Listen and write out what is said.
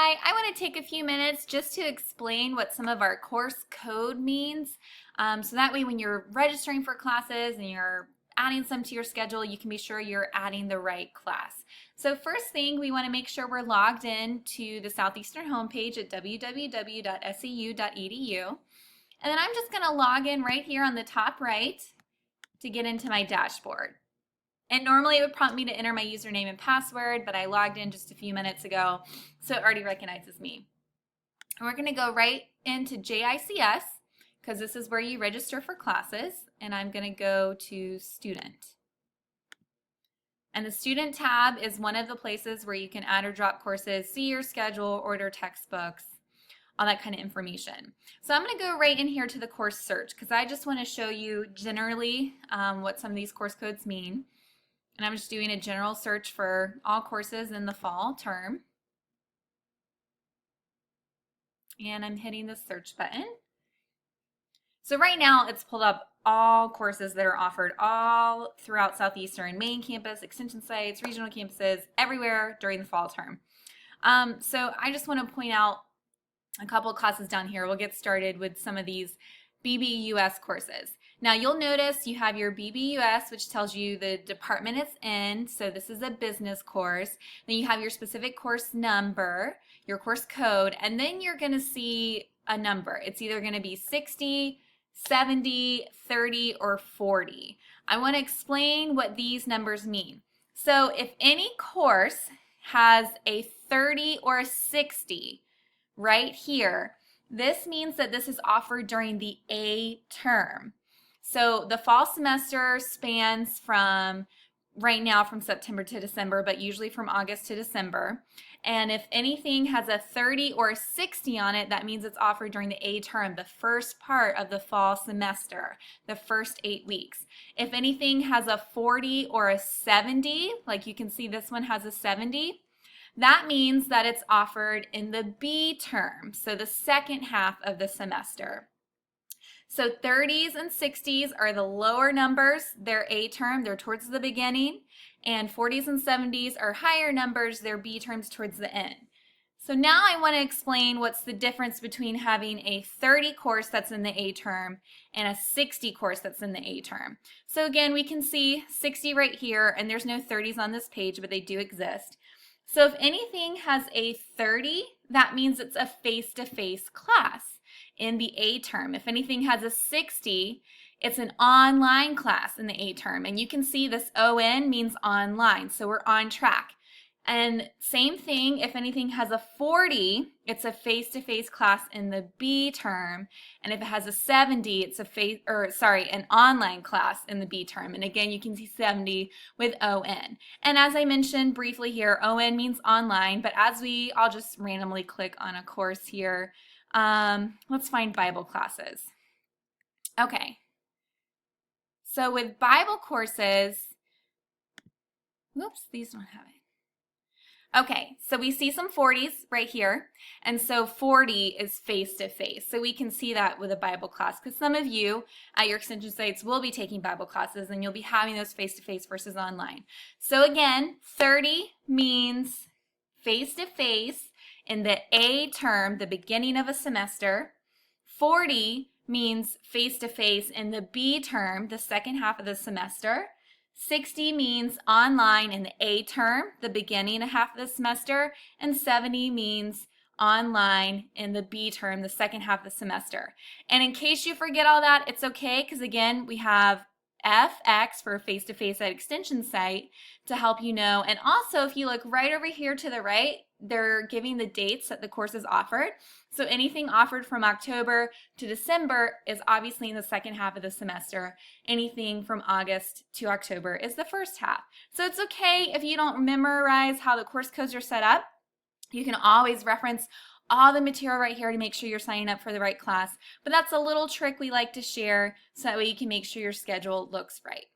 Hi, I want to take a few minutes just to explain what some of our course code means. So that way when you're registering for classes and you're adding some to your schedule, you can be sure you're adding the right class. So first thing, we want to make sure we're logged in to the Southeastern homepage at www.seu.edu. And then I'm just going to log in right here on the top right to get into my dashboard. And normally it would prompt me to enter my username and password, but I logged in just a few minutes ago, so it already recognizes me. And we're going to go right into JICS, because this is where you register for classes, and I'm going to go to Student. And the Student tab is one of the places where you can add or drop courses, see your schedule, order textbooks, all that kind of information. So I'm going to go right in here to the course search, because I just want to show you generally what some of these course codes mean. And I'm just doing a general search for all courses in the fall term. And I'm hitting the search button. So right now it's pulled up all courses that are offered all throughout Southeastern, main campus, extension sites, regional campuses, everywhere during the fall term. So I just want to point out a couple of classes down here. We'll get started with some of these BBUS courses. Now you'll notice you have your BBUS, which tells you the department it's in, so this is a business course. Then you have your specific course number, your course code, and then you're going to see a number. It's either going to be 60, 70, 30, or 40. I want to explain what these numbers mean. So if any course has a 30 or a 60 right here, this means that this is offered during the A term. So the fall semester spans from right now from September to December, but usually from August to December. And if anything has a 30 or a 60 on it, that means it's offered during the A term, the first part of the fall semester, the first 8 weeks. If anything has a 40 or a 70, like you can see this one has a 70, that means that it's offered in the B term, so the second half of the semester. So 30s and 60s are the lower numbers. They're A term, they're towards the beginning. And 40s and 70s are higher numbers, they're B terms towards the end. So now I want to explain what's the difference between having a 30 course that's in the A term and a 60 course that's in the A term. So again, we can see 60 right here, and there's no 30s on this page, but they do exist. So if anything has a 30, that means it's a face-to-face class in the A term. If anything has a 60, it's an online class in the A term. And you can see this ON means online, so we're on track. And same thing, if anything has a 40, it's a face-to-face class in the B term. And if it has a 70, it's an online class in the B term. And again, you can see 70 with ON. And as I mentioned briefly here, ON means online, but I'll just randomly click on a course here. Let's find Bible classes. Okay. So with Bible courses, whoops, these don't have it. Okay, so we see some 40s right here, and so 40 is face-to-face. So we can see that with a Bible class, because some of you at your extension sites will be taking Bible classes, and you'll be having those face-to-face versus online. So again, 30 means face-to-face in the A term, the beginning of a semester. 40 means face-to-face in the B term, the second half of the semester. 60 means online in the A term, the beginning of half of the semester, and 70 means online in the B term, the second half of the semester. And in case you forget all that, it's okay, because again, we have FX for face-to-face at extension site to help you know. And also, if you look right over here to the right, they're giving the dates that the course is offered. So anything offered from October to December is obviously in the second half of the semester. Anything from August to October is the first half. So it's okay if you don't memorize how the course codes are set up. You can always reference all the material right here to make sure you're signing up for the right class. But that's a little trick we like to share so that way you can make sure your schedule looks right.